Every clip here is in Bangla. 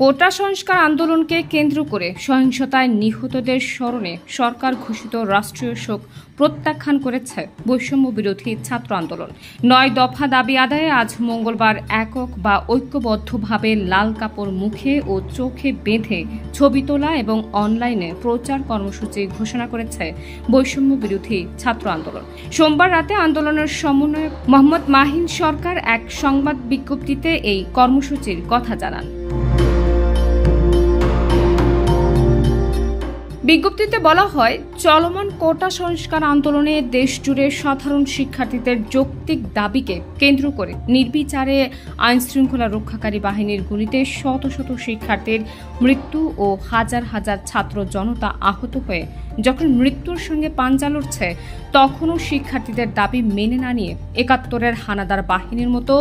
কোটা সংস্কার আন্দোলনকে কেন্দ্র করে সহিংসতায় নিহতদের স্মরণে সরকার ঘোষিত রাষ্ট্রীয় শোক প্রত্যাখ্যান করেছে বৈষম্য বিরোধী ছাত্র আন্দোলন। ৯ দফা দাবি আদায়ে আজ মঙ্গলবার একক বা ঐক্যবদ্ধভাবে লাল কাপড় মুখে ও চোখে বেঁধে ছবি তোলা এবং অনলাইনে প্রচার কর্মসূচি ঘোষণা করেছে বৈষম্য বিরোধী ছাত্র আন্দোলন। সোমবার রাতে আন্দোলনের সমন্বয়ক মোহাম্মদ মাহিন সরকার এক সংবাদ বিজ্ঞপ্তিতে এই কর্মসূচির কথা জানান। বিজ্ঞপ্তিতে বলা হয়, চলমান কোটা সংস্কার আন্দোলনে দেশজুড়ে সাধারণ শিক্ষার্থীদের যৌক্তিক দাবিকে কেন্দ্র করে নির্বিচারে আইনশৃঙ্খলা রক্ষাকারী বাহিনীর গুলিতে শত শত শিক্ষার্থীর মৃত্যু ও হাজার হাজার ছাত্র জনতা আহত হয়ে যখন মৃত্যুর সঙ্গে পাঞ্জা লড়ছে, তখনও শিক্ষার্থীদের দাবি মেনে না নিয়ে ৭১-এর হানাদার বাহিনীর মতো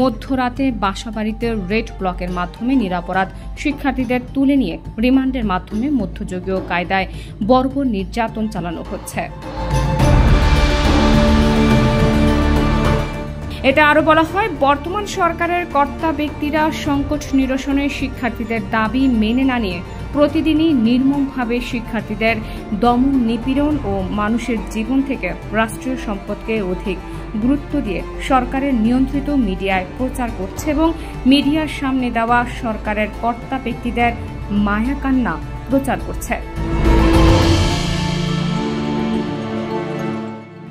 মধ্যরাতে বাসাবাড়িতে রেড ব্লকের মাধ্যমে নিরপরাধ শিক্ষার্থীদের তুলে নিয়ে রিমান্ডের মাধ্যমে মধ্যযুগীয় কায়দায় বর্বর নির্যাতন চালানো হচ্ছে। এতে আরও বলা হয়, বর্তমান সরকারের কর্তা ব্যক্তিরা সংকট নিরসনে শিক্ষার্থীদের দাবি মেনে না নিয়ে প্রতিদিনই নির্মমভাবে শিক্ষার্থীদের দমন নিপীড়ন ও মানুষের জীবন থেকে রাষ্ট্রীয় সম্পদকে অধিক গুরুত্ব দিয়ে সরকারের নিয়ন্ত্রিত মিডিয়ায় প্রচার করছে এবং মিডিয়ার সামনে দেওয়া সরকারের কর্তা ব্যক্তিদের মায়াকান্না প্রচার করছে।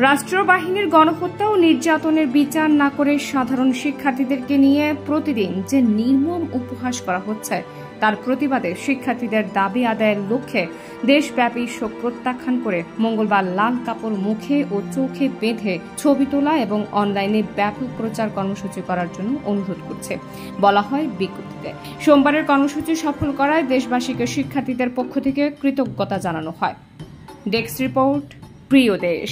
রাষ্ট্রবাহিনীর গণহত্যা ও নির্যাতনের বিচার না করে সাধারণ শিক্ষার্থীদেরকে নিয়ে প্রতিদিন যে নির্মম উপহাস করা হচ্ছে, তার প্রতিবাদে শিক্ষার্থীদের দাবি আদায়ের লক্ষ্যে দেশব্যাপী শোক প্রত্যাখ্যান করে মঙ্গলবার লাল কাপড় মুখে ও চোখে বেঁধে ছবি তোলা এবং অনলাইনে ব্যাপক প্রচার কর্মসূচি করার জন্য অনুরোধ করছে বলা হয় বিজ্ঞপ্তিতে। সোমবারের কর্মসূচি সফল করায় দেশবাসীকে শিক্ষার্থীদের পক্ষ থেকে কৃতজ্ঞতা জানানো হয়। ডেস্ক রিপোর্ট, প্রিয় দেশ।